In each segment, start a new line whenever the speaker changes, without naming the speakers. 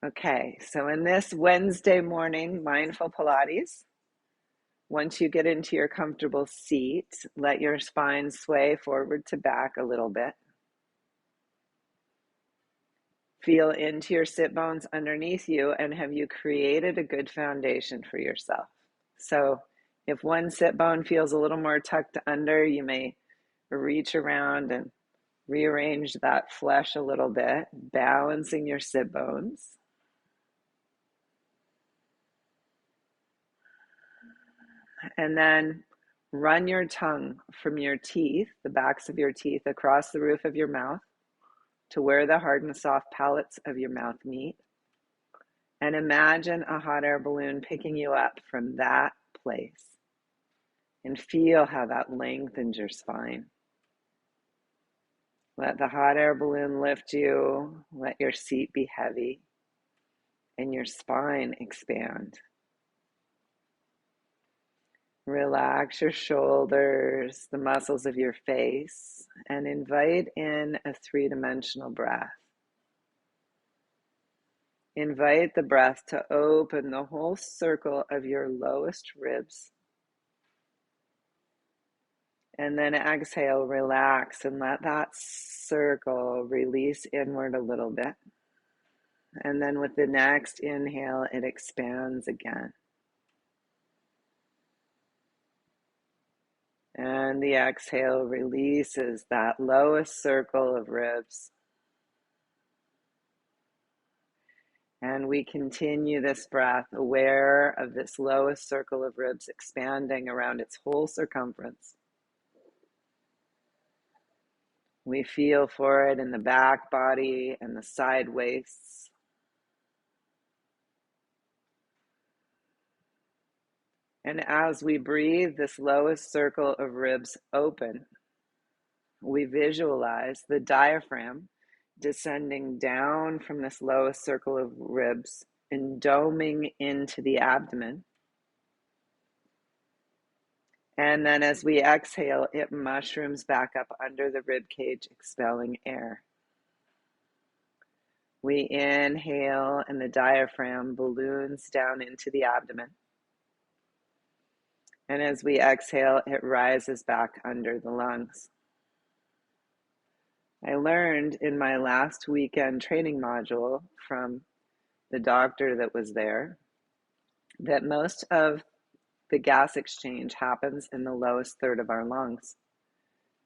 Okay, so in this Wednesday morning mindful Pilates, once you get into your comfortable seat, let your spine sway forward to back a little bit. Feel into your sit bones underneath you, and have you created a good foundation for yourself? So if one sit bone feels a little more tucked under, you may reach around and rearrange that flesh a little bit, balancing your sit bones. And then run your tongue from your teeth, the backs of your teeth, across the roof of your mouth to where the hard and soft palates of your mouth meet. And imagine a hot air balloon picking you up from that place. And feel how that lengthens your spine. Let the hot air balloon lift you. Let your seat be heavy and your spine expand. Relax your shoulders, the muscles of your face, and invite in a three-dimensional breath. Invite the breath to open the whole circle of your lowest ribs. And then exhale, relax, and let that circle release inward a little bit. And then with the next inhale, it expands again. And the exhale releases that lowest circle of ribs. And we continue this breath aware of this lowest circle of ribs expanding around its whole circumference. We feel for it in the back body and the side waists. And as we breathe this lowest circle of ribs open, we visualize the diaphragm descending down from this lowest circle of ribs and doming into the abdomen. And then as we exhale, it mushrooms back up under the rib cage, expelling air. We inhale and the diaphragm balloons down into the abdomen. And as we exhale, it rises back under the lungs. I learned in my last weekend training module from the doctor that was there that most of the gas exchange happens in the lowest third of our lungs.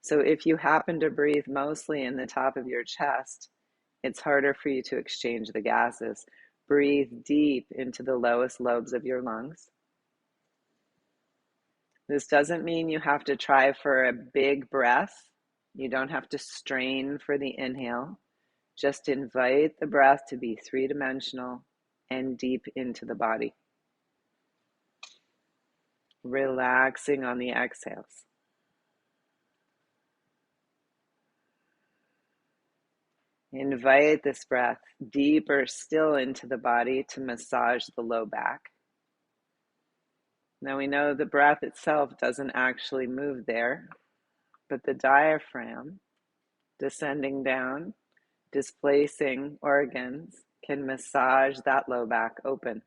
So if you happen to breathe mostly in the top of your chest, it's harder for you to exchange the gases. Breathe deep into the lowest lobes of your lungs. This doesn't mean you have to try for a big breath. You don't have to strain for the inhale. Just invite the breath to be three-dimensional and deep into the body. Relaxing on the exhales. Invite this breath deeper still into the body to massage the low back. Now we know the breath itself doesn't actually move there, but the diaphragm descending down, displacing organs, can massage that low back open.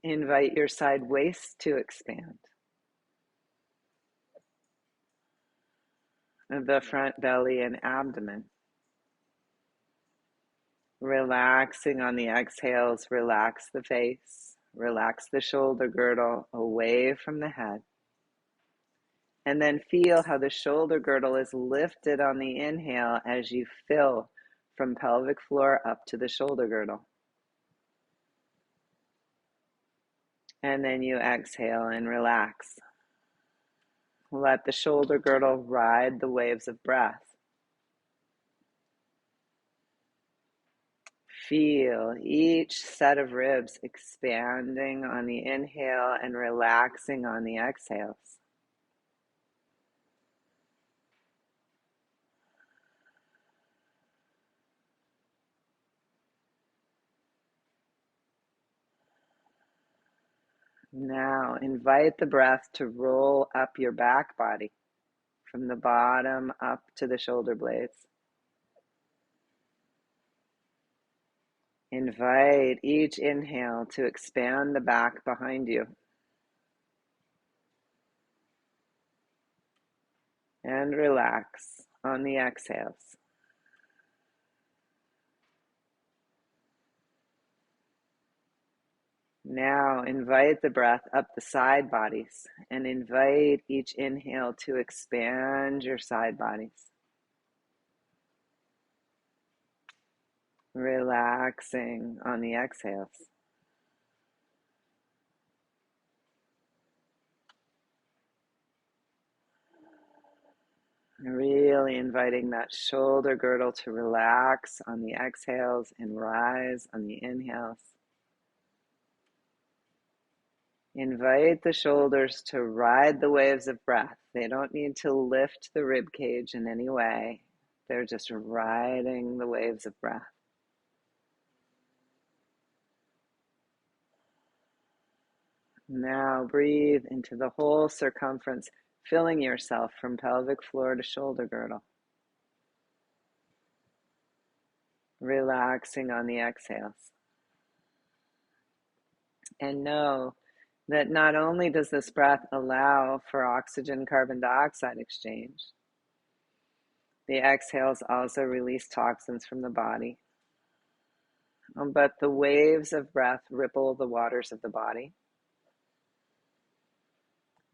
Invite your side waist to expand. The front belly and abdomen. Relaxing on the exhales, relax the face, relax the shoulder girdle away from the head. And then feel how the shoulder girdle is lifted on the inhale as you fill from pelvic floor up to the shoulder girdle. And then you exhale and relax. Let the shoulder girdle ride the waves of breath. Feel each set of ribs expanding on the inhale and relaxing on the exhales. Now invite the breath to roll up your back body from the bottom up to the shoulder blades. Invite each inhale to expand the back behind you. And relax on the exhales. Now invite the breath up the side bodies and invite each inhale to expand your side bodies. Relaxing on the exhales. Really inviting that shoulder girdle to relax on the exhales and rise on the inhales. Invite the shoulders to ride the waves of breath. They don't need to lift the rib cage in any way. They're just riding the waves of breath. Now breathe into the whole circumference, filling yourself from pelvic floor to shoulder girdle. Relaxing on the exhales. And know that not only does this breath allow for oxygen-carbon dioxide exchange, the exhales also release toxins from the body. But the waves of breath ripple the waters of the body.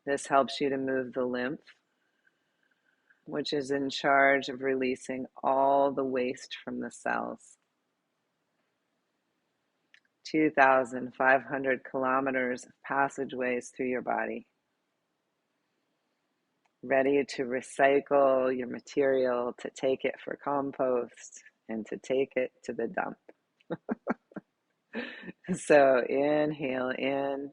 This helps you to move the lymph, which is in charge of releasing all the waste from the cells. 2,500 kilometers of passageways through your body, ready to recycle your material, to take it for compost, and to take it to the dump. So inhale in,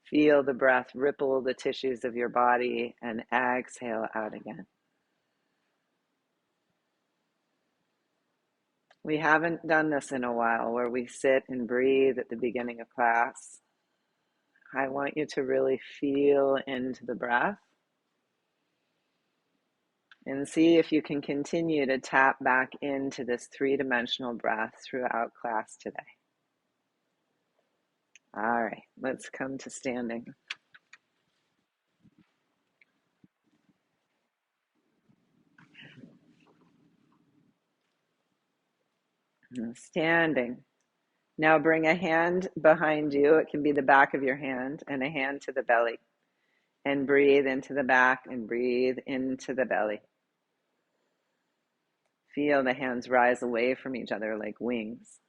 feel the breath ripple the tissues of your body, and exhale out again. We haven't done this in a while, where we sit and breathe at the beginning of class. I want you to really feel into the breath and see if you can continue to tap back into this three-dimensional breath throughout class today. All right, let's come to standing. Standing. Now bring a hand behind you. It can be the back of your hand, and a hand to the belly. And breathe into the back and breathe into the belly. Feel the hands rise away from each other like wings.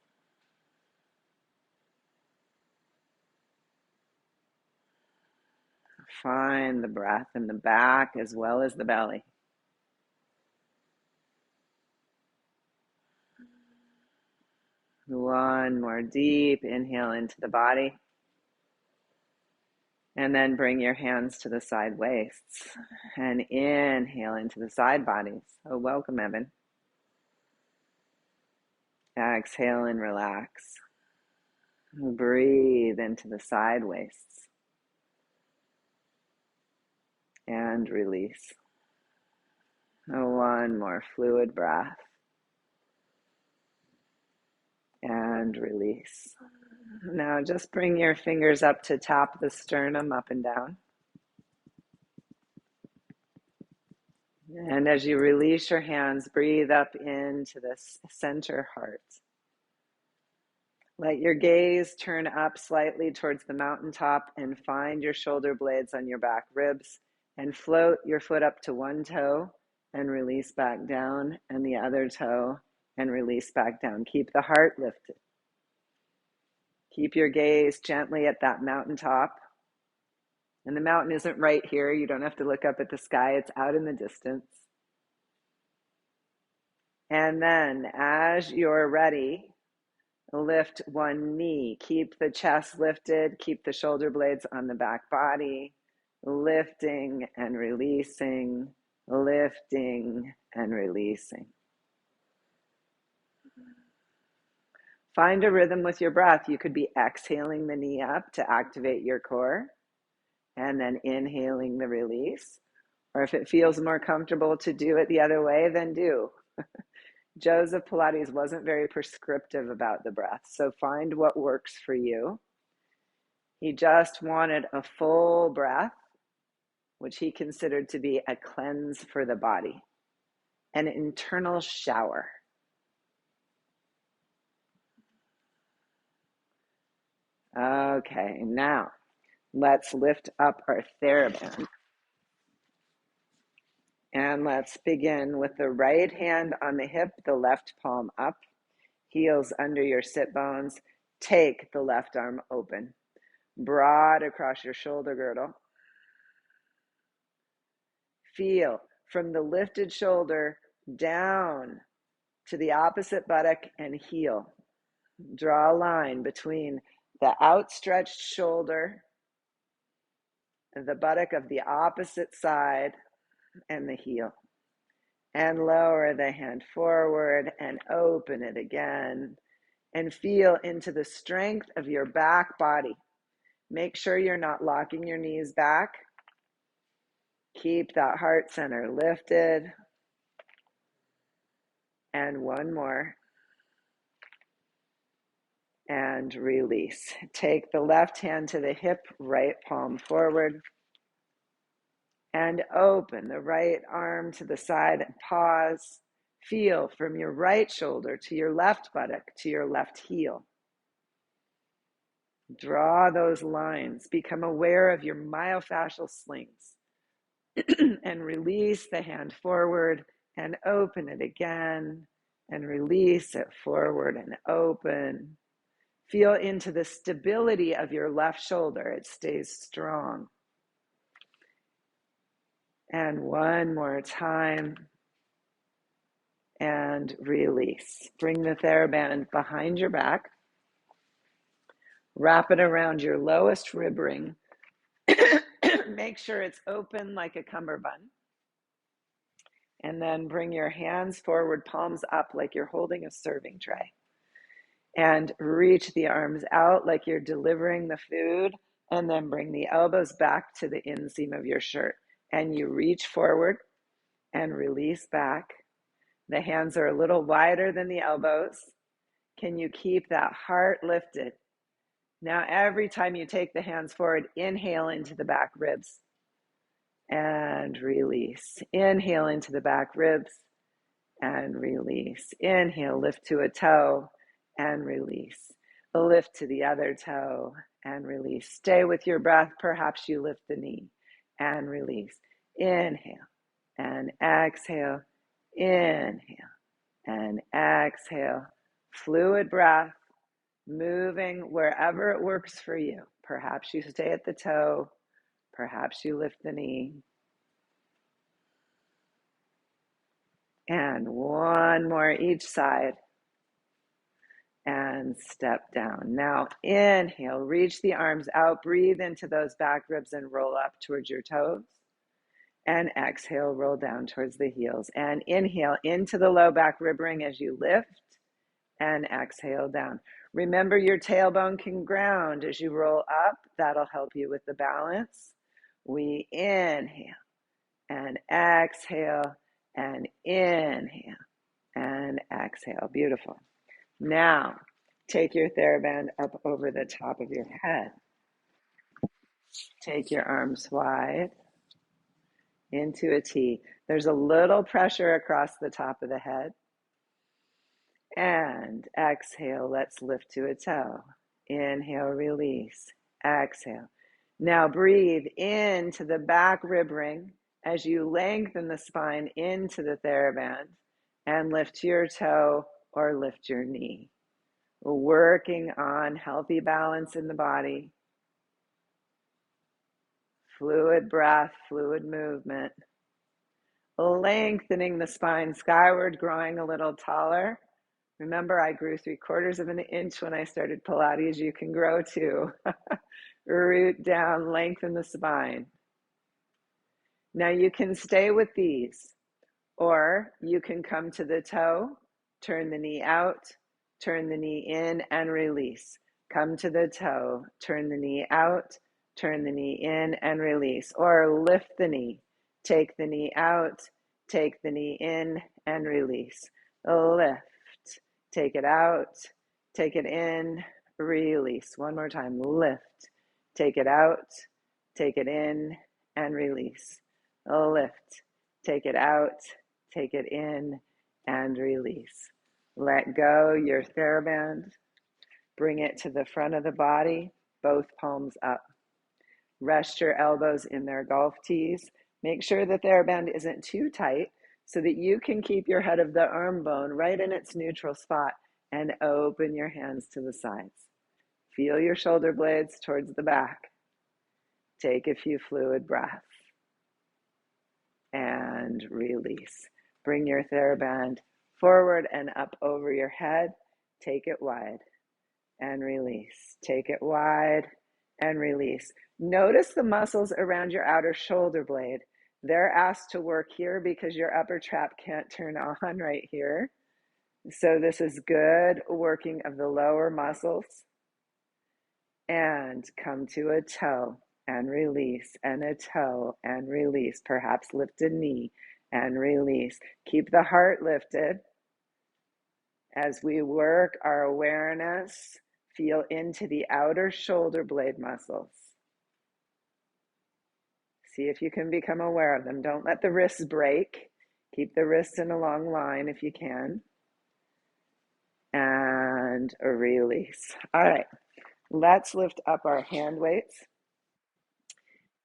Find the breath in the back as well as the belly. One more deep inhale into the body. And then bring your hands to the side waists. And inhale into the side bodies. Oh, welcome, Evan. Exhale and relax. Breathe into the side waists. And release. One more fluid breath. And release. Now just bring your fingers up to tap the sternum up and down. And as you release your hands, breathe up into this center heart. Let your gaze turn up slightly towards the mountaintop and find your shoulder blades on your back ribs, and float your foot up to one toe and release back down, and the other toe and release back down. Keep the heart lifted. Keep your gaze gently at that mountaintop. And the mountain isn't right here. You don't have to look up at the sky. It's out in the distance. And then as you're ready, lift one knee. Keep the chest lifted. Keep the shoulder blades on the back body. Lifting and releasing. Lifting and releasing. Find a rhythm with your breath. You could be exhaling the knee up to activate your core, and then inhaling the release. Or if it feels more comfortable to do it the other way, then do. Joseph Pilates wasn't very prescriptive about the breath, so find what works for you. He just wanted a full breath, which he considered to be a cleanse for the body, an internal shower. Okay, now let's lift up our TheraBand. And let's begin with the right hand on the hip, the left palm up, heels under your sit bones. Take the left arm open, broad across your shoulder girdle. Feel from the lifted shoulder down to the opposite buttock and heel. Draw a line between the outstretched shoulder, the buttock of the opposite side, and the heel. And lower the hand forward and open it again. And feel into the strength of your back body. Make sure you're not locking your knees back. Keep that heart center lifted. And one more. And release. Take the left hand to the hip, right palm forward. And open the right arm to the side and pause. Feel from your right shoulder to your left buttock to your left heel. Draw those lines. Become aware of your myofascial slings. And release the hand forward and open it again. And release it forward and open. Feel into the stability of your left shoulder. It stays strong. And one more time. And release. Bring the TheraBand behind your back. Wrap it around your lowest rib ring. Make sure it's open like a cummerbund. And then bring your hands forward, palms up like you're holding a serving tray. And reach the arms out like you're delivering the food. And then bring the elbows back to the inseam of your shirt. And you reach forward and release back. The hands are a little wider than the elbows. Can you keep that heart lifted? Now, every time you take the hands forward, inhale into the back ribs and release. Inhale into the back ribs and release. Inhale, lift to a toe and release. Lift to the other toe and release. Stay with your breath. Perhaps you lift the knee and release. Inhale and exhale. Inhale and exhale. Fluid breath, moving wherever it works for you. Perhaps you stay at the toe. Perhaps you lift the knee. And one more each side. And step down. Now inhale, reach the arms out. Breathe into those back ribs and roll up towards your toes. And exhale, roll down towards the heels. And inhale into the low back rib ring as you lift. And exhale down. Remember, your tailbone can ground as you roll up. That'll help you with the balance. We inhale and exhale and inhale and exhale. Beautiful. Now, take your TheraBand up over the top of your head. Take your arms wide into a T. There's a little pressure across the top of the head. And exhale, let's lift to a toe. Inhale, release. Exhale. Now breathe into the back rib ring as you lengthen the spine into the TheraBand and lift your toe or lift your knee. We're working on healthy balance in the body. Fluid breath, fluid movement. Lengthening the spine skyward, growing a little taller. Remember, I grew 3/4 of an inch when I started Pilates. You can grow too. Root down, lengthen the spine. Now you can stay with these, or you can come to the toe, turn the knee out, turn the knee in and release. Come to the toe, turn the knee out, turn the knee in and release. Or lift the knee, take the knee out, take the knee in and release. lift, take it out, take it in, release. One more time, lift, take it out, take it in, and release. Lift, take it out, take it in, and release. Let go your TheraBand. Bring it to the front of the body, both palms up. Rest your elbows in their golf tees. Make sure the TheraBand isn't too tight so that you can keep your head of the arm bone right in its neutral spot and open your hands to the sides. Feel your shoulder blades towards the back. Take a few fluid breaths and release. Bring your TheraBand forward and up over your head. Take it wide and release. Take it wide and release. Notice the muscles around your outer shoulder blade. They're asked to work here because your upper trap can't turn on right here. So this is good working of the lower muscles. And come to a toe and release, and a toe and release. Perhaps lift a knee and release. Keep the heart lifted. As we work our awareness, feel into the outer shoulder blade muscles. See if you can become aware of them. Don't let the wrists break. Keep the wrists in a long line if you can. And release. All right, let's lift up our hand weights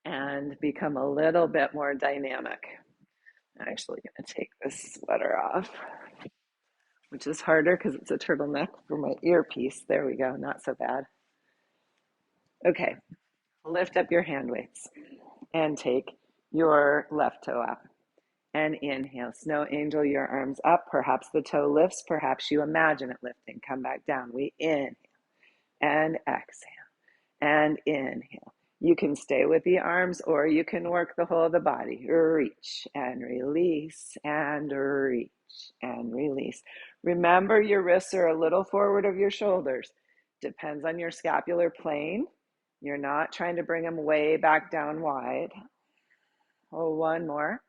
and become a little bit more dynamic. I'm actually going to take this sweater off, which is harder because it's a turtleneck for my earpiece. There we go, not so bad. Okay, lift up your hand weights and take your left toe out. And inhale, snow angel your arms up. Perhaps the toe lifts, perhaps you imagine it lifting. Come back down. We inhale and exhale and inhale. You can stay with the arms or you can work the whole of the body. Reach and release and reach and release. Remember, your wrists are a little forward of your shoulders. Depends on your scapular plane. You're not trying to bring them way back down wide. Oh, one more.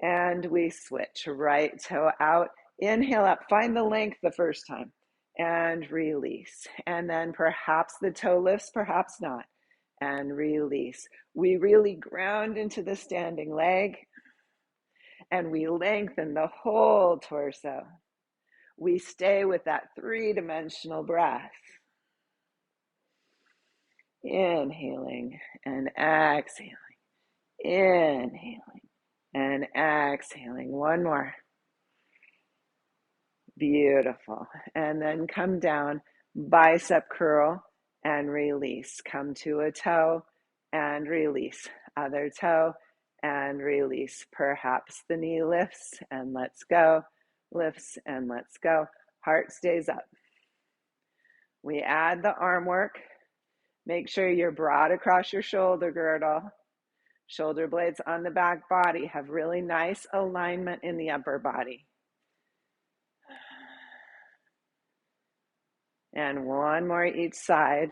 And we switch. Right toe out. Inhale up. Find the length the first time. And release. And then perhaps the toe lifts, perhaps not. And release. We really ground into the standing leg. And we lengthen the whole torso. We stay with that three-dimensional breath. Inhaling and exhaling. Inhaling and exhaling. One more. Beautiful. And then come down, bicep curl and release. Come to a toe and release. Other toe and release. Perhaps the knee lifts and let's go. Lifts and let's go. Heart stays up. We add the arm work. Make sure you're broad across your shoulder girdle. Shoulder blades on the back body have really nice alignment in the upper body. And one more each side.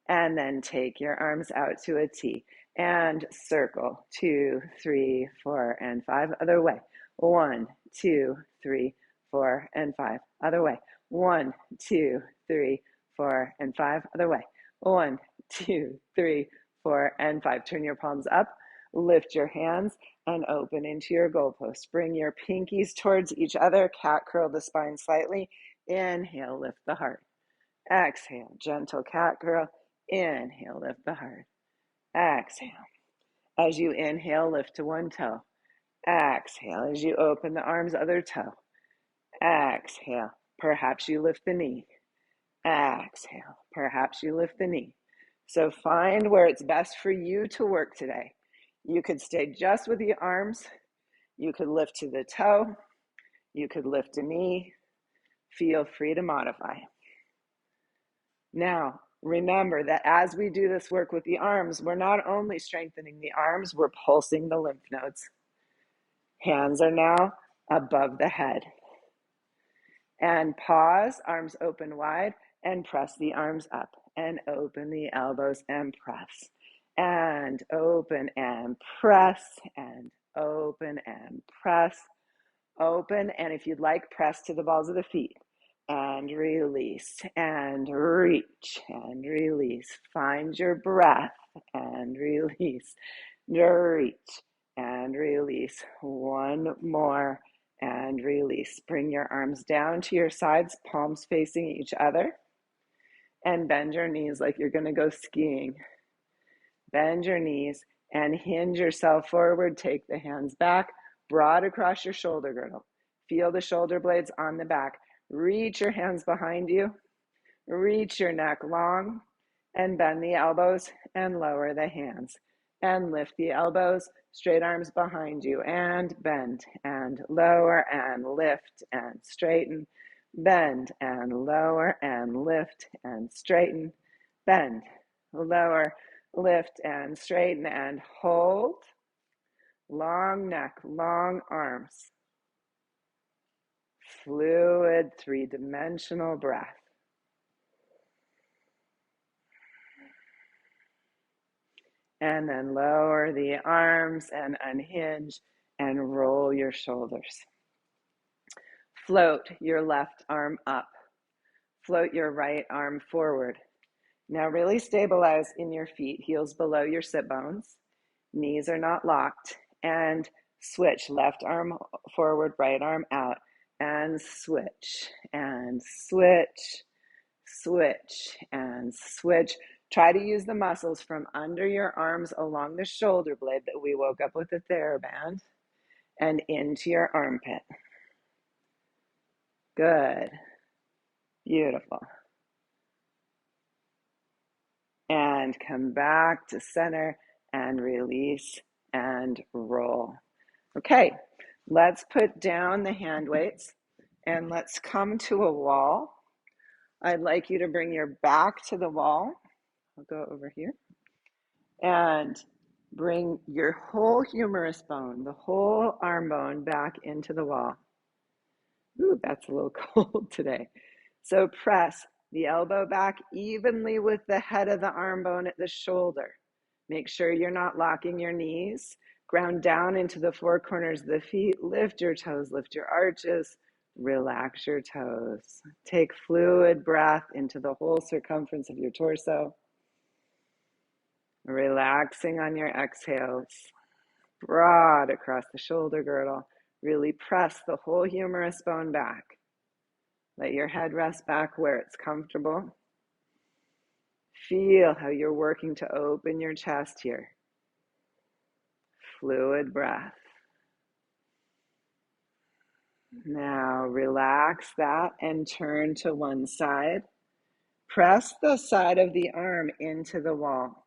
And then take your arms out to a T. And circle. 2, 3, 4, and 5. Other way. 1, 2, 3, 4, and 5. Other way. 1, 2, 3, 4, and 5. Other way. 1, 2, 3, 4, and 5. Turn your palms up. Lift your hands and open into your goalpost. Bring your pinkies towards each other. Cat curl the spine slightly. Inhale, lift the heart. Exhale, gentle cat curl. Inhale, lift the heart. Exhale. As you inhale, lift to one toe. Exhale. As you open the arms, other toe. Exhale. Perhaps you lift the knee. Exhale. Perhaps you lift the knee. So find where it's best for you to work today. You could stay just with the arms. You could lift to the toe. You could lift a knee. Feel free to modify. Now, remember that as we do this work with the arms, we're not only strengthening the arms, we're pulsing the lymph nodes. Hands are now above the head. And pause, arms open wide, and press the arms up. And open the elbows and press. And open and press, and open and press. Open, and if you'd like, press to the balls of the feet. And release, and reach, and release. Find your breath, and release. Reach, and release. One more, and release. Bring your arms down to your sides, palms facing each other. And bend your knees like you're going to go skiing. Bend your knees and hinge yourself forward. Take the hands back, broad across your shoulder girdle. Feel the shoulder blades on the back. Reach your hands behind you. Reach your neck long and bend the elbows and lower the hands. And lift the elbows, straight arms behind you, and bend and lower and lift and straighten. Bend and lower and lift and straighten. Bend, lower, lift and straighten and hold. Long neck, long arms. Fluid, three-dimensional breath. And then lower the arms and unhinge and roll your shoulders. Float your left arm up. Float your right arm forward. Now really stabilize in your feet, heels below your sit bones. Knees are not locked. And switch, left arm forward, right arm out. And switch, and switch, switch, and switch. Try to use the muscles from under your arms along the shoulder blade that we woke up with the TheraBand and into your armpit. Good. Beautiful. And come back to center and release and roll. Okay, let's put down the hand weights and let's come to a wall. I'd like you to bring your back to the wall. I'll go over here. And bring your whole humerus bone, the whole arm bone back into the wall. Ooh, that's a little cold today. So press the elbow back evenly with the head of the arm bone at the shoulder. Make sure you're not locking your knees. Ground down into the four corners of the feet. Lift your toes, lift your arches. Relax your toes. Take fluid breath into the whole circumference of your torso. Relaxing on your exhales. Broad across the shoulder girdle. Really press the whole humerus bone back. Let your head rest back where it's comfortable. Feel how you're working to open your chest here. Fluid breath. Now relax that and turn to one side. Press the side of the arm into the wall.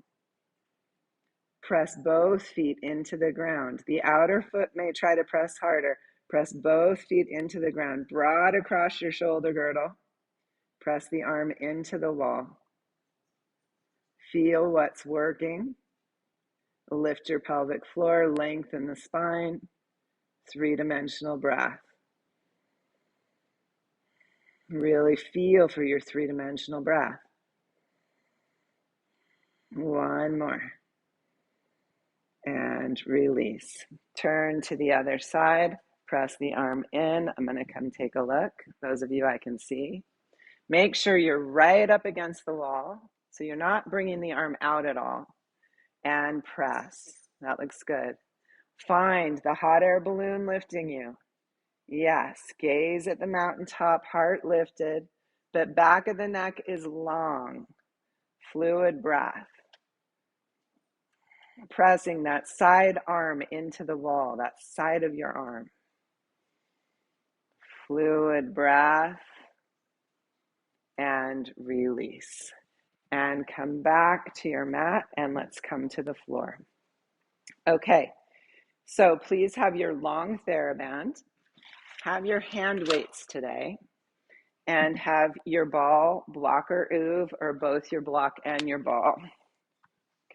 Press both feet into the ground. The outer foot may try to press harder. Press both feet into the ground, broad across your shoulder girdle. Press the arm into the wall. Feel what's working. Lift your pelvic floor, lengthen the spine. Three-dimensional breath. Really feel for your three-dimensional breath. One more. And release. Turn to the other side. Press the arm in. I'm going to come take a look. Those of you I can see. Make sure you're right up against the wall. So you're not bringing the arm out at all. And press. That looks good. Find the hot air balloon lifting you. Yes, gaze at the mountaintop, heart lifted, but back of the neck is long. Fluid breath. Pressing that side arm into the wall, that side of your arm. Fluid breath. And release. And come back to your mat and let's come to the floor. Okay, so please have your long TheraBand. Have your hand weights today. And have your ball, block or oov, or both your block and your ball.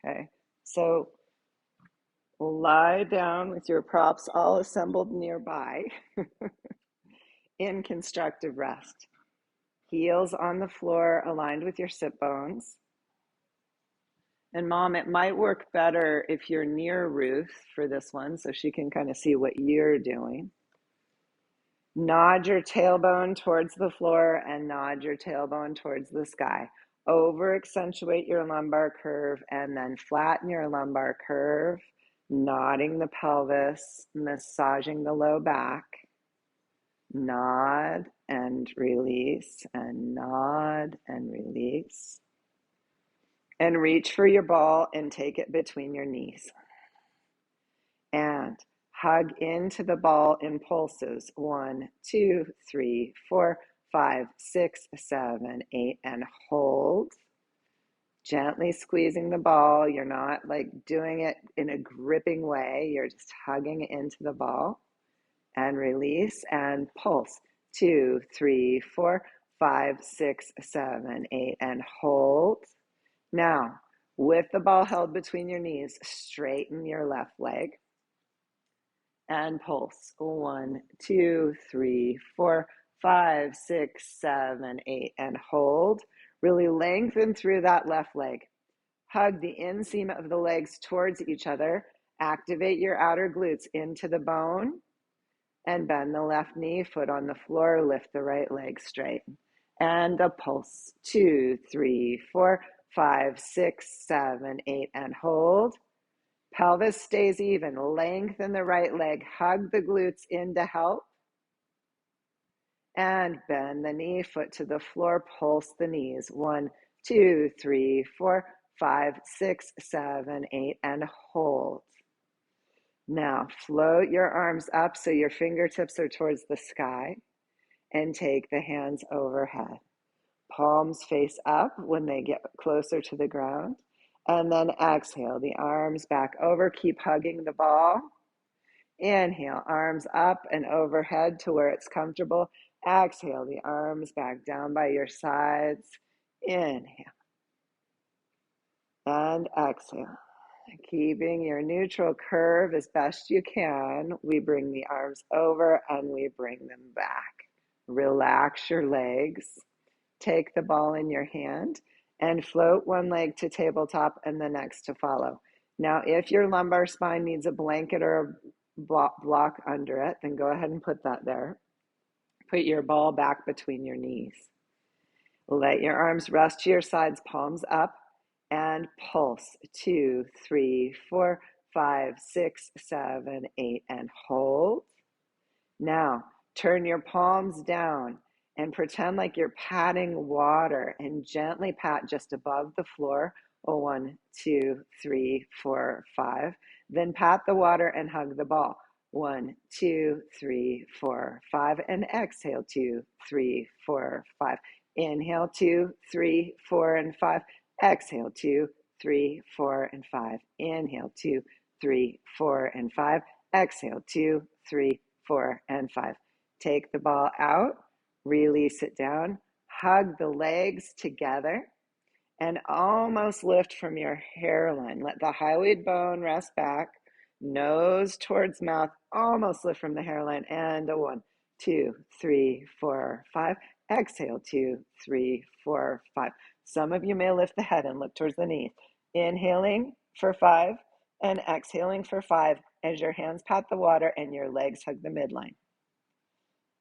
Okay, so lie down with your props all assembled nearby in constructive rest. Heels on the floor aligned with your sit bones. And Mom, it might work better if you're near Ruth for this one so she can kind of see what you're doing. Nod your tailbone towards the floor and nod your tailbone towards the sky. Over accentuate your lumbar curve and then flatten your lumbar curve, nodding the pelvis, massaging the low back. Nod and release, and nod and release. And reach for your ball and take it between your knees. And hug into the ball in pulses. 1, 2, 3, 4, 5, 6, 7, 8, and hold. Gently squeezing the ball. You're not like doing it in a gripping way. You're just hugging into the ball. And release and pulse. 2, 3, 4, 5, 6, 7, 8, and hold. Now, with the ball held between your knees, straighten your left leg and pulse. 1, 2, 3, 4, 5, 6, 7, 8, and hold. Really lengthen through that left leg. Hug the inseam of the legs towards each other. Activate your outer glutes into the bone. And bend the left knee, foot on the floor, lift the right leg straight. And a pulse. 2, 3, 4, 5, 6, 7, 8, and hold. Pelvis stays even. Lengthen the right leg. Hug the glutes in to help. And bend the knee, foot to the floor, pulse the knees. 1, 2, 3, 4, 5, 6, 7, 8, and hold. Now, float your arms up so your fingertips are towards the sky and take the hands overhead. Palms face up when they get closer to the ground. And then exhale, the arms back over. Keep hugging the ball. Inhale, arms up and overhead to where it's comfortable. Exhale, the arms back down by your sides. Inhale and exhale. Keeping your neutral curve as best you can, we bring the arms over and we bring them back. Relax your legs. Take the ball in your hand and float one leg to tabletop and the next to follow. Now, if your lumbar spine needs a blanket or a block under it, then go ahead and put that there. Put your ball back between your knees. Let your arms rest to your sides, palms up. And pulse. 2, 3, 4, 5, 6, 7, 8, and hold. Now, turn your palms down and pretend like you're patting water and gently pat just above the floor. 1, 2, 3, 4, 5. Then pat the water and hug the ball. 1, 2, 3, 4, 5. And exhale. 2, 3, 4, 5. Inhale. 2, 3, 4, and 5. Exhale. 2, 3, 4, and 5. Inhale. 2, 3, 4, and 5. Exhale. 2, 3, 4, and 5. Take the ball out, release it down, hug the legs together, and almost lift from your hairline. Let the hyoid bone rest back, nose towards mouth, almost lift from the hairline. And a 1, 2, 3, 4, 5. Exhale. 2, 3, 4, 5. Some of you may lift the head and look towards the knees. Inhaling for 5 and exhaling for 5 as your hands pat the water and your legs hug the midline.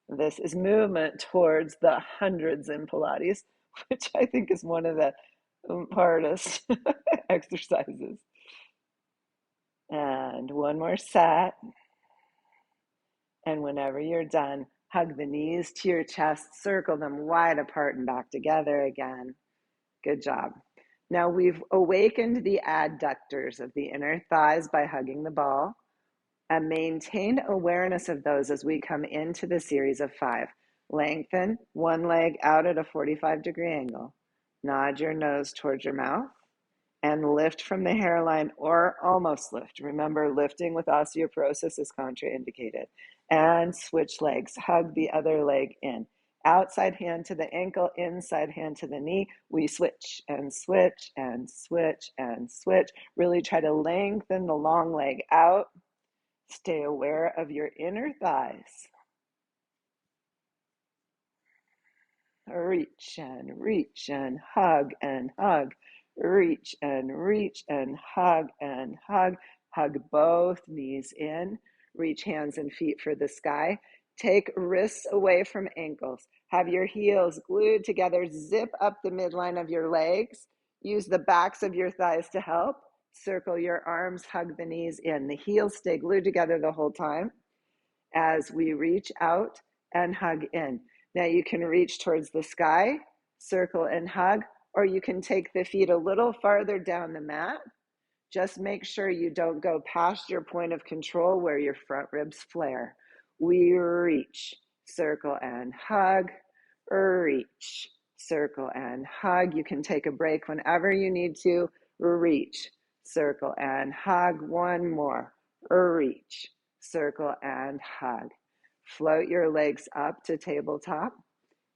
This is movement towards the hundreds in Pilates, which I think is one of the hardest exercises. And one more set. And whenever you're done, hug the knees to your chest, circle them wide apart and back together again. Good job. Now we've awakened the adductors of the inner thighs by hugging the ball, and maintain awareness of those as we come into the series of 5. Lengthen one leg out at a 45-degree angle. Nod your nose towards your mouth and lift from the hairline or almost lift. Remember, lifting with osteoporosis is contraindicated. And switch legs. Hug the other leg in. Outside hand to the ankle, inside hand to the knee. We switch and switch and switch and switch. Really try to lengthen the long leg out. Stay aware of your inner thighs. Reach and hug and hug. Reach and hug and hug. Hug both knees in. Reach hands and feet for the sky. Take wrists away from ankles. Have your heels glued together. Zip up the midline of your legs. Use the backs of your thighs to help. Circle your arms, hug the knees in. The heels stay glued together the whole time as we reach out and hug in. Now you can reach towards the sky, circle and hug, or you can take the feet a little farther down the mat. Just make sure you don't go past your point of control where your front ribs flare. We reach, circle and hug, reach, circle and hug. You can take a break whenever you need to. Reach, circle and hug. One more. Reach, circle and hug. Float your legs up to tabletop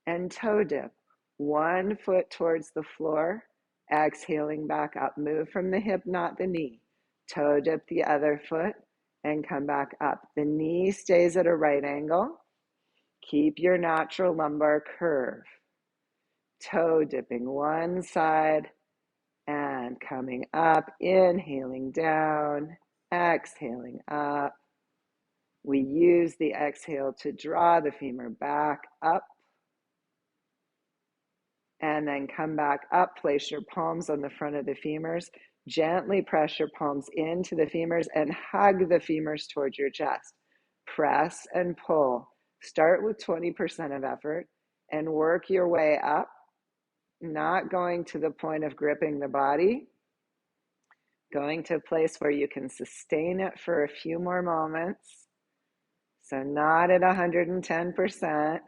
and toe dip. One foot towards the floor, exhaling back up. Move from the hip, not the knee. Toe dip the other foot and come back up. The knee stays at a right angle. Keep your natural lumbar curve. Toe dipping one side and coming up, inhaling down, exhaling up. We use the exhale to draw the femur back up and then come back up. Place your palms on the front of the femurs. Gently press your palms into the femurs and hug the femurs towards your chest. Press and pull. Start with 20% of effort and work your way up, not going to the point of gripping the body, going to a place where you can sustain it for a few more moments. So not at 110%.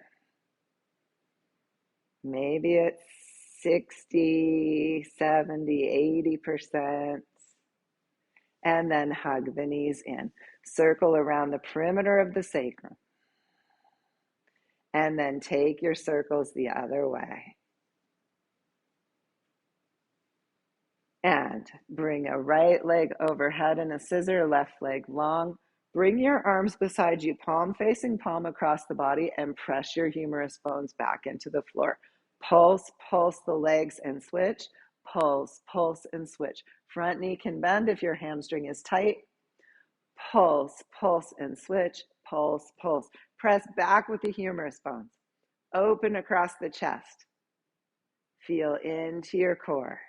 Maybe it's 60, 70, 80%. And then hug the knees in. Circle around the perimeter of the sacrum. And then take your circles the other way. And bring a right leg overhead in a scissor, left leg long. Bring your arms beside you, palm facing palm across the body, and press your humerus bones back into the floor. Pulse, pulse the legs and switch. Pulse, pulse and switch. Front knee can bend if your hamstring is tight. Pulse, pulse and switch. Pulse, pulse. Press back with the humerus bones. Open across the chest. Feel into your core.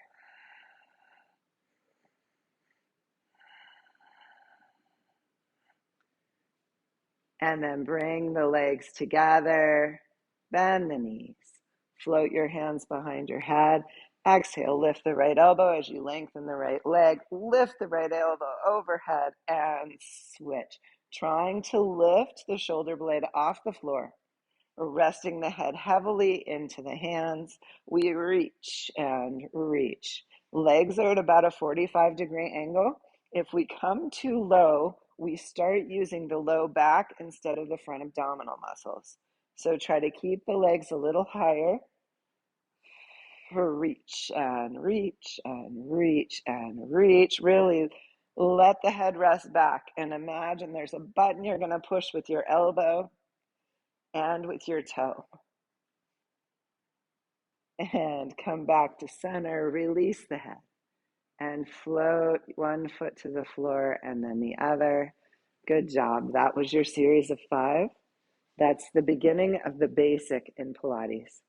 And then bring the legs together, bend the knees, float your hands behind your head. Exhale, lift the right elbow as you lengthen the right leg. Lift the right elbow overhead and switch. Trying to lift the shoulder blade off the floor, resting the head heavily into the hands. We reach and reach. Legs are at about a 45-degree angle. If we come too low, we start using the low back instead of the front abdominal muscles. So try to keep the legs a little higher. Reach and reach and reach and reach. Really let the head rest back and imagine there's a button you're going to push with your elbow and with your toe. And come back to center. Release the head and float one foot to the floor and then the other. Good job. That was your series of 5. That's the beginning of the basic in Pilates.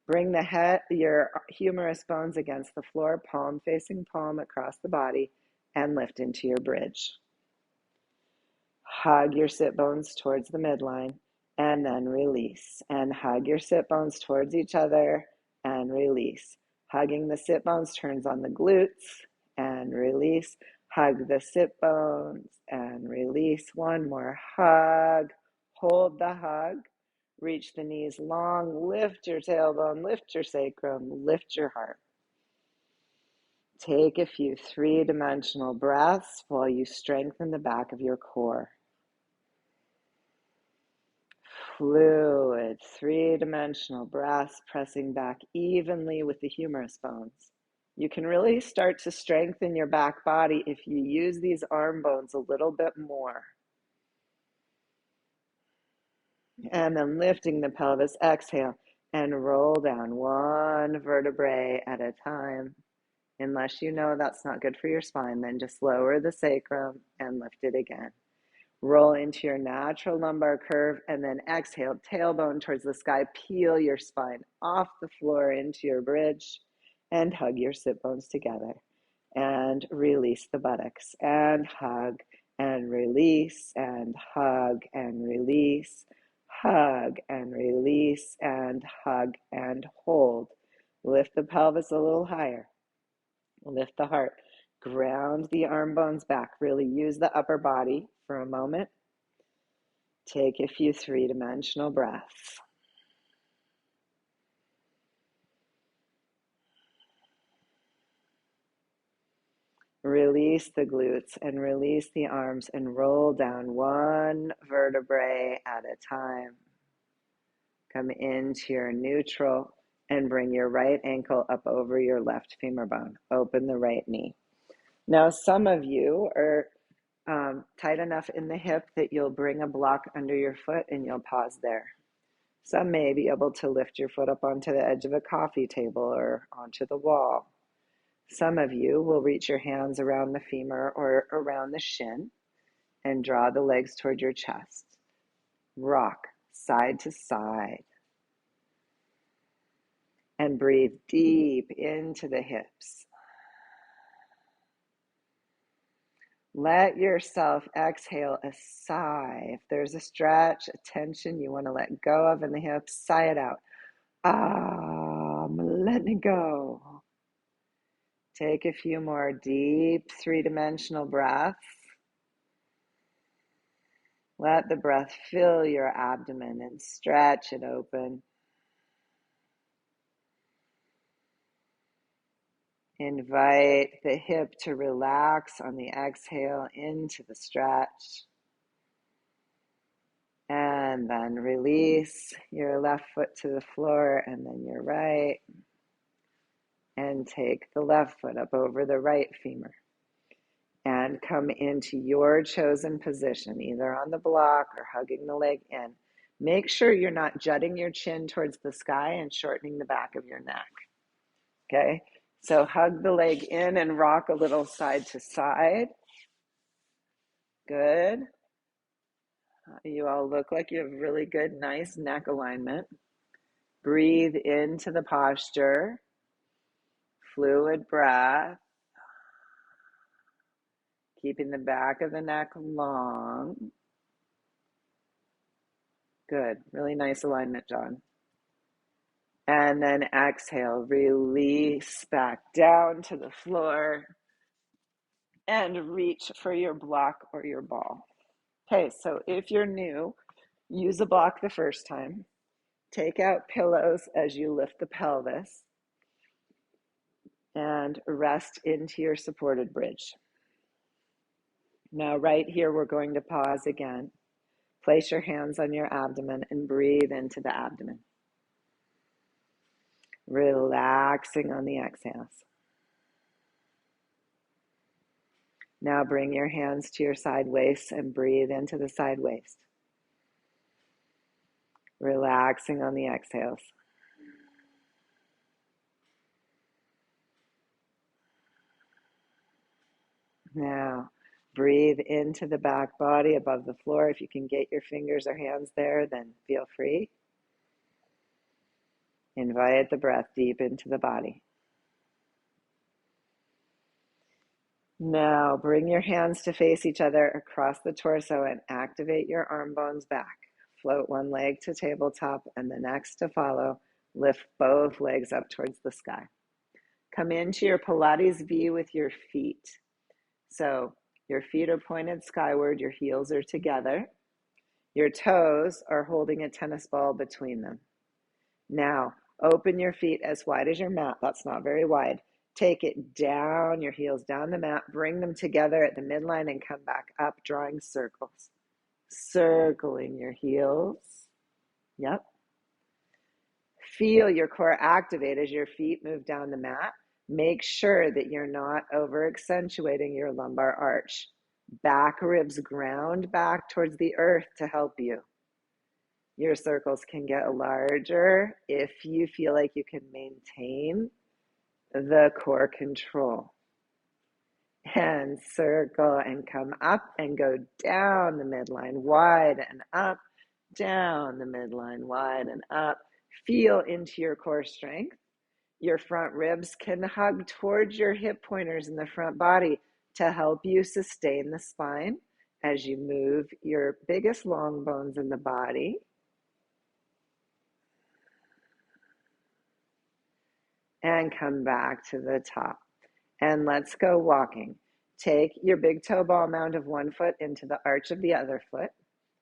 Bring the head, your humerus bones against the floor, palm facing palm across the body, and lift into your bridge. Hug your sit bones towards the midline and then release. And hug your sit bones towards each other and release. Hugging the sit bones turns on the glutes and release. Hug the sit bones and release. One more hug. Hold the hug. Reach the knees long. Lift your tailbone. Lift your sacrum. Lift your heart. Take a few 3-dimensional breaths while you strengthen the back of your core. Fluid, 3-dimensional breaths pressing back evenly with the humerus bones. You can really start to strengthen your back body if you use these arm bones a little bit more. And then lifting the pelvis, exhale, and roll down one vertebrae at a time. Unless you know that's not good for your spine, then just lower the sacrum and lift it again. Roll into your natural lumbar curve, and then exhale, tailbone towards the sky. Peel your spine off the floor into your bridge and hug your sit bones together. And release the buttocks and hug and release and hug and release, hug and release and hug and hold. Lift the pelvis a little higher. Lift the heart. Ground the arm bones back. Really use the upper body for a moment. Take a few three-dimensional breaths. Release the glutes and release the arms and roll down one vertebrae at a time. Come into your neutral and bring your right ankle up over your left femur bone. Open the right knee. Now, some of you are tight enough in the hip that you'll bring a block under your foot and you'll pause there. Some may be able to lift your foot up onto the edge of a coffee table or onto the wall. Some of you will reach your hands around the femur or around the shin and draw the legs toward your chest. Rock side to side. And breathe deep into the hips. Let yourself exhale a sigh. If there's a stretch, a tension you want to let go of in the hips, sigh it out. I'm letting it go. Take a few more deep three-dimensional breaths. Let the breath fill your abdomen and stretch it open. Invite the hip to relax on the exhale into the stretch. And then release your left foot to the floor and then your right. And take the left foot up over the right femur. And come into your chosen position, either on the block or hugging the leg in. Make sure you're not jutting your chin towards the sky and shortening the back of your neck. Okay? So hug the leg in and rock a little side to side. Good. You all look like you have really good, nice neck alignment. Breathe into the posture. Fluid breath. Keeping the back of the neck long. Good. Really nice alignment, John. And then exhale. Release back down to the floor. And reach for your block or your ball. Okay, so if you're new, use a block the first time. Take out pillows as you lift the pelvis. And rest into your supported bridge. Now, right here, we're going to pause again. Place your hands on your abdomen and breathe into the abdomen. Relaxing on the exhales. Now bring your hands to your side waist and breathe into the side waist. Relaxing on the exhales. Now breathe into the back body above the floor. If you can get your fingers or hands there, then feel free. Invite the breath deep into the body. Now bring your hands to face each other across the torso and activate your arm bones back. Float one leg to tabletop and the next to follow. Lift both legs up towards the sky. Come into your Pilates V with your feet. So your feet are pointed skyward, your heels are together. Your toes are holding a tennis ball between them. Now, open your feet as wide as your mat. That's not very wide. Take it down, your heels down the mat. Bring them together at the midline and come back up, drawing circles. Circling your heels. Yep. Feel your core activate as your feet move down the mat. Make sure that you're not over accentuating your lumbar arch. Back ribs ground back towards the earth to help you. Your circles can get larger if you feel like you can maintain the core control. and circle and come up and go down the midline, wide and up, down the midline, wide and up. Feel into your core strength. Your front ribs can hug towards your hip pointers in the front body to help you sustain the spine as you move your biggest long bones in the body. And come back to the top. And let's go walking. Take your big toe ball mound of one foot into the arch of the other foot,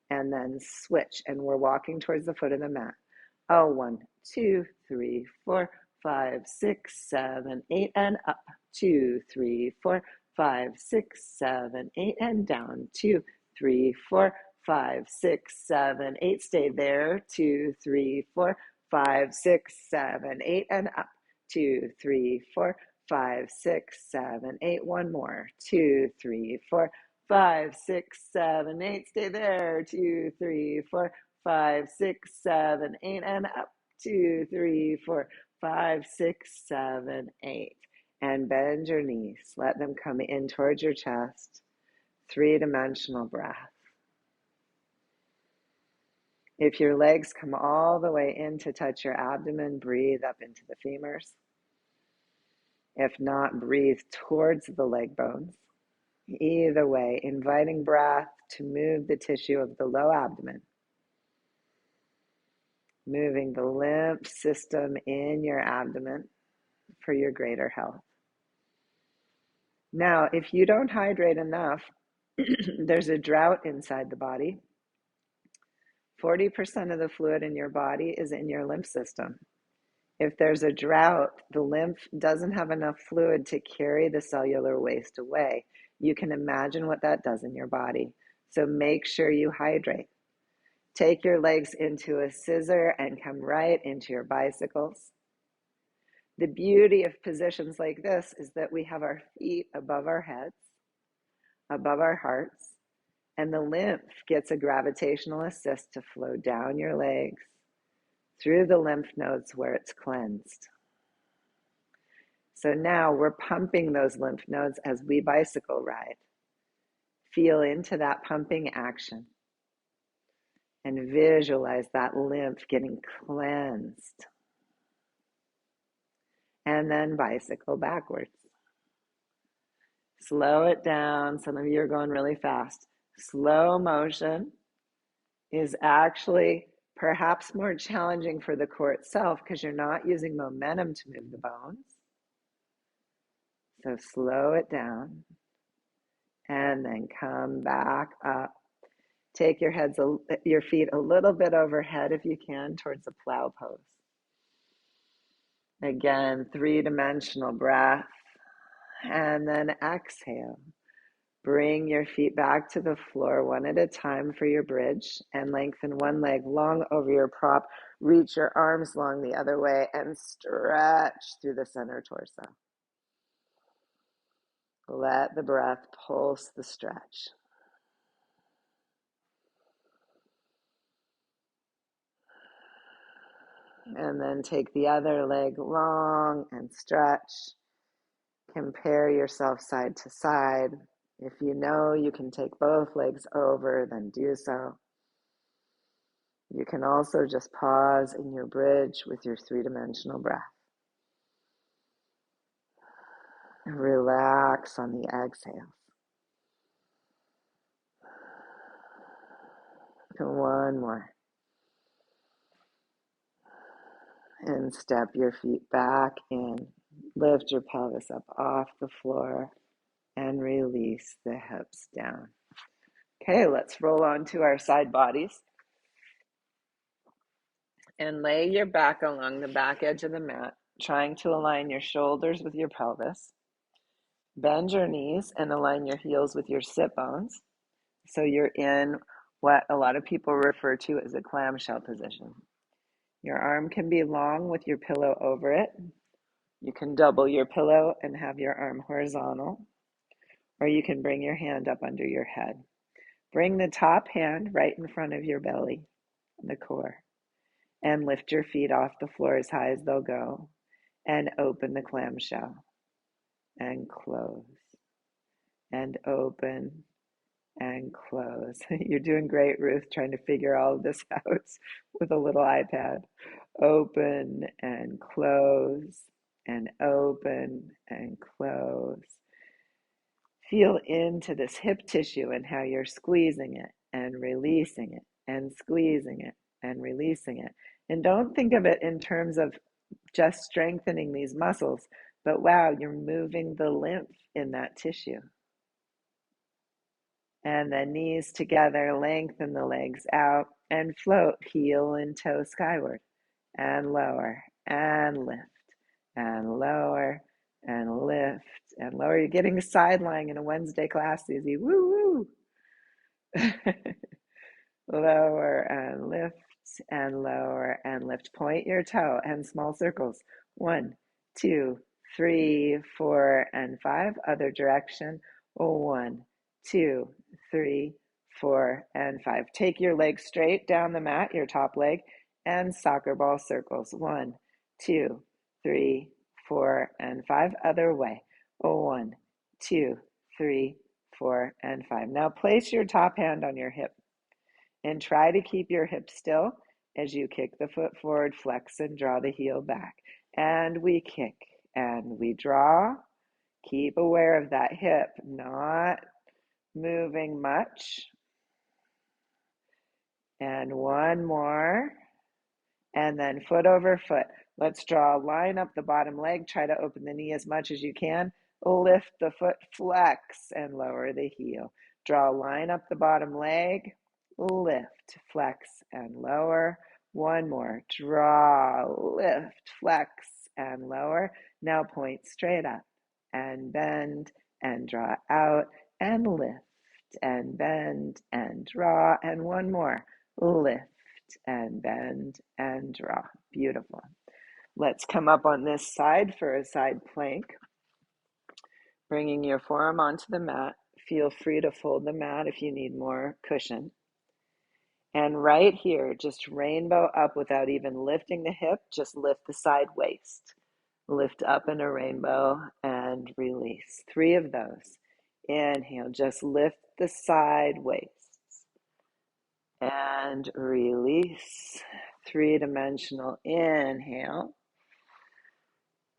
and then switch. And we're walking towards the foot of the mat. Oh, 1, 2, 3, 4, 5, 6, 7, 8, and up. 2, 3, 4, 5, 6, 7, 8, and down. 2, 3, 4, 5, 6, 7, 8. Stay there. 2, 3, 4, 5, 6, 7, 8, and up. 2, 3, 4, 5, 6, 7, 8. One more. 2, 3, 4, 5, 6, 7, 8. Stay there. 2, 3, 4, 5, 6, 7, 8, and up. 2, 3, 4, 5, 6, 7, 8. And bend your knees. Let them come in towards your chest. 3-dimensional breath. If your legs come all the way in to touch your abdomen, breathe up into the femurs. If not, breathe towards the leg bones. Either way, inviting breath to move the tissue of the low abdomen. Moving the lymph system in your abdomen for your greater health. Now, if you don't hydrate enough, there's a drought inside the body. 40% of the fluid in your body is in your lymph system. If there's a drought, the lymph doesn't have enough fluid to carry the cellular waste away. You can imagine what that does in your body. So make sure you hydrate. Take your legs into a scissor and come right into your bicycles. The beauty of positions like this is that we have our feet above our heads, above our hearts, and the lymph gets a gravitational assist to flow down your legs through the lymph nodes where it's cleansed. So now we're pumping those lymph nodes as we bicycle ride. Feel into that pumping action and visualize that lymph getting cleansed. And then bicycle backwards. Slow it down. Some of you are going really fast. Slow motion is actually perhaps more challenging for the core itself because you're not using momentum to move the bones. So slow it down and then come back up. Take your feet a little bit overhead if you can towards a plow pose. Again, 3-dimensional breath. And then exhale. Bring your feet back to the floor one at a time for your bridge and lengthen one leg long over your prop. Reach your arms long the other way and stretch through the center torso. Let the breath pulse the stretch. And then take the other leg long and stretch. Compare yourself side to side. If you know you can take both legs over, then do so. You can also just pause in your bridge with your 3-dimensional breath. Relax on the exhale. One more. And step your feet back in. Lift your pelvis up off the floor and release the hips down. Okay, let's roll on to our side bodies. And lay your back along the back edge of the mat, trying to align your shoulders with your pelvis. Bend your knees and align your heels with your sit bones. So you're in what a lot of people refer to as a clamshell position. Your arm can be long with your pillow over it. You can double your pillow and have your arm horizontal, or you can bring your hand up under your head. Bring the top hand right in front of your belly, the core, and lift your feet off the floor as high as they'll go, and open the clamshell and close. and open and close. You're doing great, Ruth, trying to figure all of this out with a little iPad. Open and close and open and close. Feel into this hip tissue and how you're squeezing it and releasing it and squeezing it and releasing it. And don't think of it in terms of just strengthening these muscles, but wow, you're moving the lymph in that tissue. And the knees together, lengthen the legs out and float, heel and toe skyward, and lower and lift and lower and lift and lower. You're getting a side lying in a Wednesday class, Susie. Woo woo. Lower and lift and lower and lift. Point your toe and small circles. 1, 2, 3, 4, and 5. Other direction. 1, 2, 3, 4, and 5. Take your leg straight down the mat, your top leg, and soccer ball circles. 1, 2, 3, 4, and 5. Other way. 1, 2, 3, 4, and 5. Now place your top hand on your hip and try to keep your hip still as you kick the foot forward, flex and draw the heel back. And we kick and we draw. Keep aware of that hip, not moving much. And one more. And then foot over foot. Let's draw a line up the bottom leg. Try to open the knee as much as you can. Lift the foot, flex, and lower the heel. Draw a line up the bottom leg. Lift, flex, and lower. One more. Draw, lift, flex, and lower. Now point straight up and bend and draw out and lift and bend and draw. And one more. Lift and bend and draw. Beautiful. Let's come up on this side for a side plank. Bringing your forearm onto the mat. Feel free to fold the mat if you need more cushion. And right here, just rainbow up without even lifting the hip, just lift the side waist. Lift up in a rainbow and release. 3 of those. Inhale, just lift the side waist. And release. 3-dimensional inhale.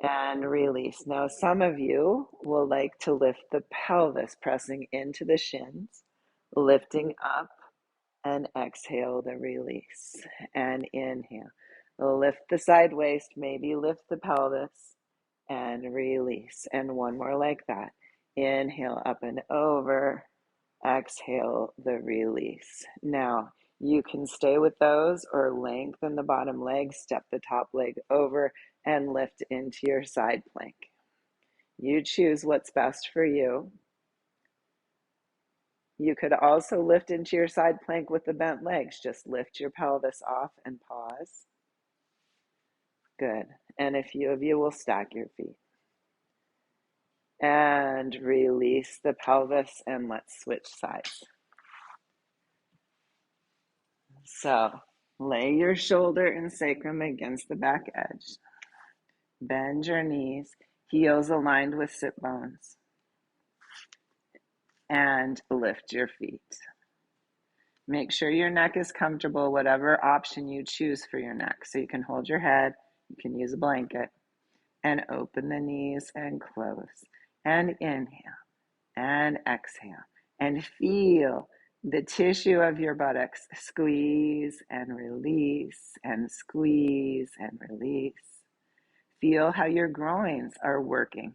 And release. Now, some of you will like to lift the pelvis, pressing into the shins, lifting up. And exhale the release. And inhale. Lift the side waist, maybe lift the pelvis, and release. And one more like that. Inhale up and over. Exhale the release. Now, you can stay with those or lengthen the bottom leg, step the top leg over, and lift into your side plank. You choose what's best for you. You could also lift into your side plank with the bent legs. Just lift your pelvis off and pause. Good. And a few of you will stack your feet. And release the pelvis and let's switch sides. So lay your shoulder and sacrum against the back edge. Bend your knees, heels aligned with sit bones. And lift your feet. Make sure your neck is comfortable, whatever option you choose for your neck. So you can hold your head, you can use a blanket, and open the knees and close. And inhale and exhale. And feel the tissue of your buttocks squeeze and release and squeeze and release. Feel how your groins are working.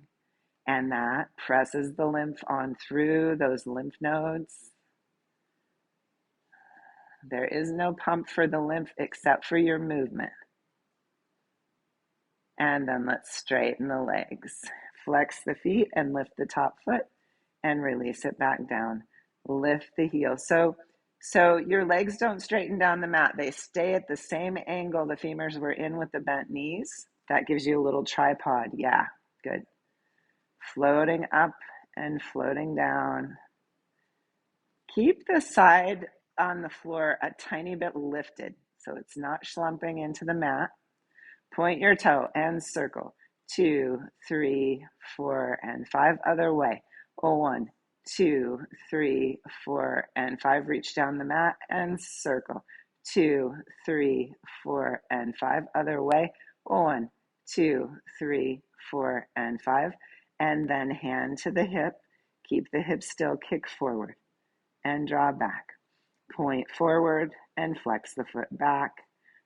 And that presses the lymph on through those lymph nodes. There is no pump for the lymph except for your movement. And then let's straighten the legs. Flex the feet and lift the top foot and release it back down. Lift the heel. So your legs don't straighten down the mat. They stay at the same angle the femurs were in with the bent knees. That gives you a little tripod. Yeah, good. Floating up and floating down. Keep the side on the floor a tiny bit lifted so it's not slumping into the mat. Point your toe and circle. 2, 3, 4, and 5. Other way. 1, 2, 3, 4, and 5. Reach down the mat and circle. 2, 3, 4, and 5. Other way. 1, 2, 3, 4, and 5. And then hand to the hip. Keep the hip still. Kick forward and draw back. Point forward and flex the foot back.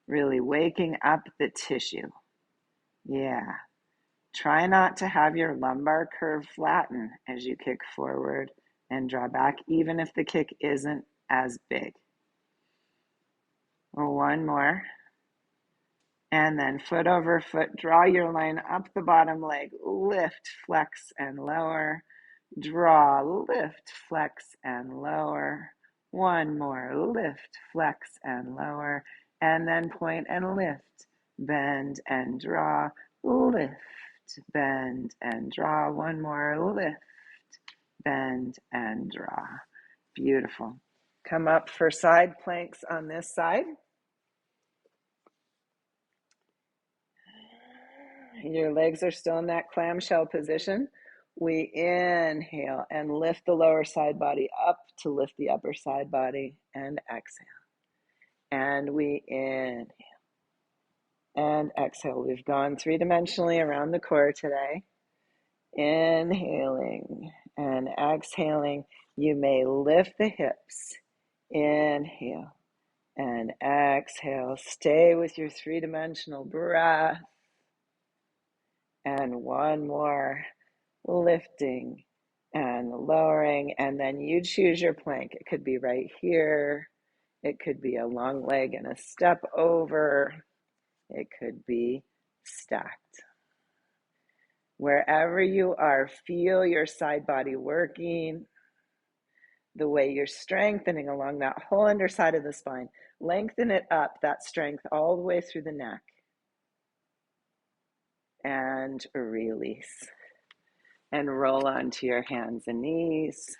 Really waking up the tissue. Yeah. Try not to have your lumbar curve flatten as you kick forward and draw back, even if the kick isn't as big. One more. And then foot over foot, draw your line up the bottom leg, lift, flex, and lower. Draw, lift, flex, and lower. One more, lift, flex, and lower. And then point and lift, bend and draw, lift, bend and draw. One more, lift, bend and draw. Beautiful. Come up for side planks on this side. Your legs are still in that clamshell position. We inhale and lift the lower side body up to lift the upper side body, and exhale. And we inhale and exhale. We've gone three-dimensionally around the core today. Inhaling and exhaling. You may lift the hips. Inhale and exhale. Stay with your three-dimensional breath. And one more, lifting and lowering, and then you choose your plank. It could be right here. It could be a long leg and a step over. It could be stacked. Wherever you are, feel your side body working, the way you're strengthening along that whole underside of the spine. Lengthen it up, that strength, all the way through the neck. And release. And roll onto your hands and knees.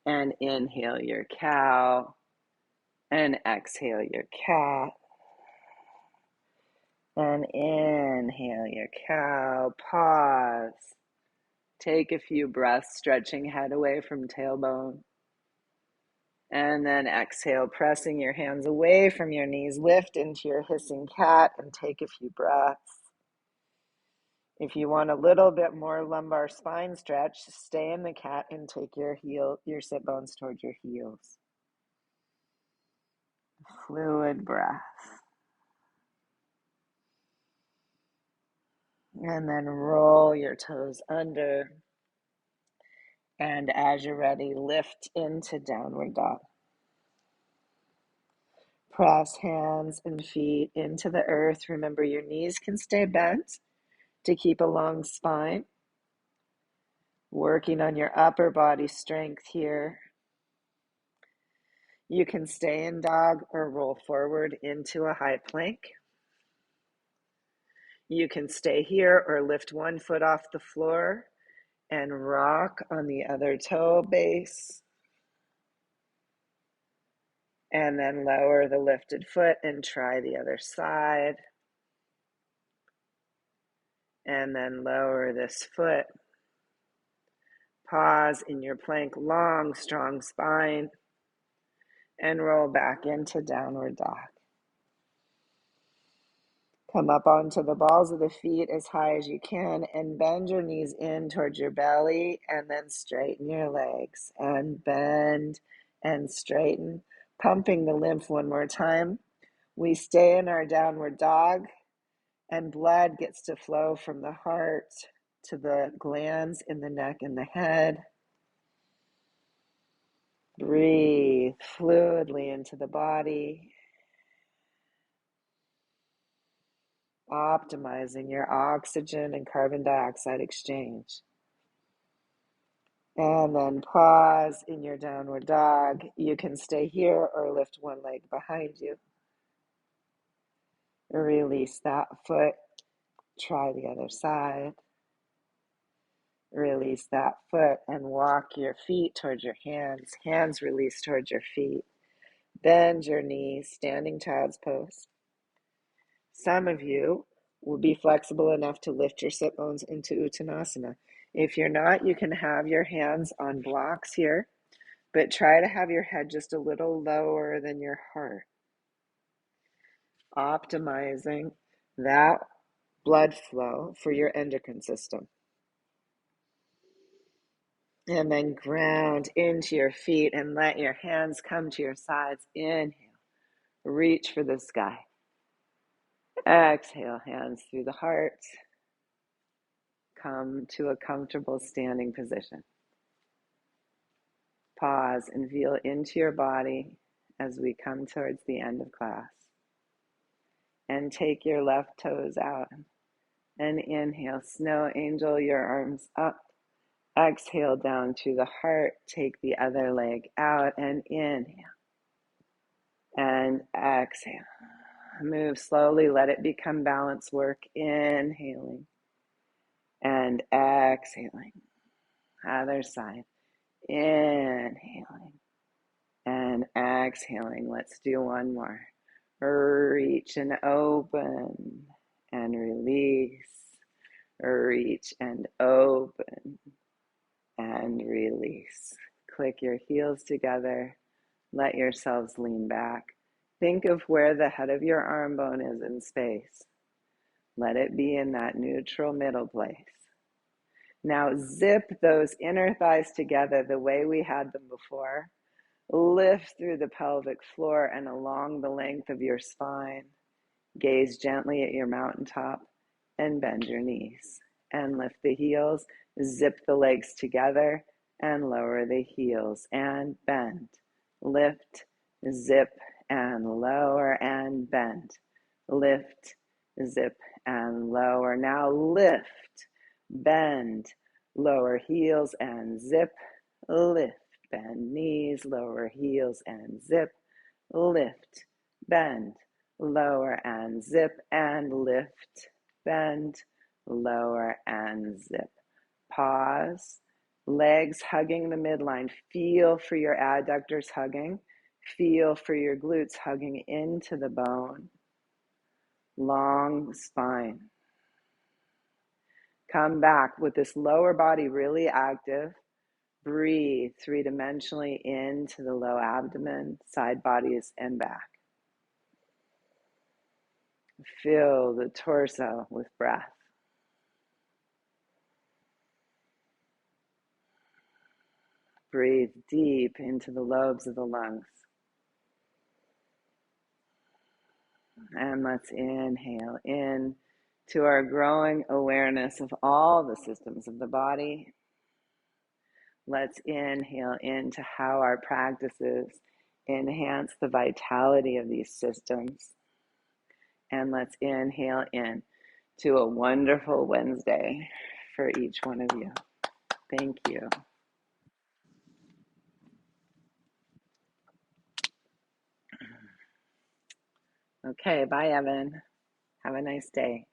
And inhale your cow. And exhale your cat. And inhale your cow. Pause. Take a few breaths, stretching head away from tailbone. And then exhale, pressing your hands away from your knees. Lift into your hissing cat and take a few breaths. If you want a little bit more lumbar spine stretch, stay in the cat and take your sit bones towards your heels. Fluid breath. And then roll your toes under. And as you're ready, lift into downward dog. Press hands and feet into the earth. Remember, your knees can stay bent to keep a long spine. Working on your upper body strength here. You can stay in dog or roll forward into a high plank. You can stay here or lift one foot off the floor and rock on the other toe base. And then lower the lifted foot and try the other side. And then lower this foot. Pause in your plank, long, strong spine. And roll back into downward dog. Come up onto the balls of the feet as high as you can and bend your knees in towards your belly and then straighten your legs and bend and straighten, pumping the lymph one more time. We stay in our downward dog and blood gets to flow from the heart to the glands in the neck and the head. Breathe fluidly into the body. Optimizing your oxygen and carbon dioxide exchange. And then pause in your downward dog. You can stay here or lift one leg behind you. Release that foot. Try the other side. Release that foot and walk your feet towards your hands. Hands release towards your feet. Bend your knees, standing child's pose. Some of you will be flexible enough to lift your sit bones into Uttanasana. If you're not, you can have your hands on blocks here, but try to have your head just a little lower than your heart, optimizing that blood flow for your endocrine system. And then ground into your feet and let your hands come to your sides. Inhale, reach for the sky. Exhale, hands through the heart. Come to a comfortable standing position. Pause and feel into your body as we come towards the end of class. And take your left toes out. And inhale, snow angel your arms up. Exhale down to the heart. Take the other leg out and inhale. And exhale. Move slowly. Let it become balance work. Inhaling and exhaling. Other side. Inhaling and exhaling. Let's do one more. Reach and open and release. Reach and open and release. Click your heels together. Let yourselves lean back. Think of where the head of your arm bone is in space. Let it be in that neutral middle place. Now zip those inner thighs together the way we had them before. Lift through the pelvic floor and along the length of your spine. Gaze gently at your mountaintop and bend your knees. And lift the heels, zip the legs together and lower the heels and bend. Lift, zip, and lower and bend. Lift, zip, and lower. Now lift, bend, lower heels and zip, lift, bend knees, lower heels and zip, lift, bend, lower and zip, and lift, bend, lower and zip. Pause. Legs hugging the midline. Feel for your adductors hugging. Feel for your glutes hugging into the bone. Long spine. Come back with this lower body really active. Breathe three-dimensionally into the low abdomen, side bodies, and back. Fill the torso with breath. Breathe deep into the lobes of the lungs. And let's inhale in to our growing awareness of all the systems of the body. Let's inhale into how our practices enhance the vitality of these systems. And let's inhale in to a wonderful Wednesday for each one of you. Thank you. Okay, bye, Evan. Have a nice day.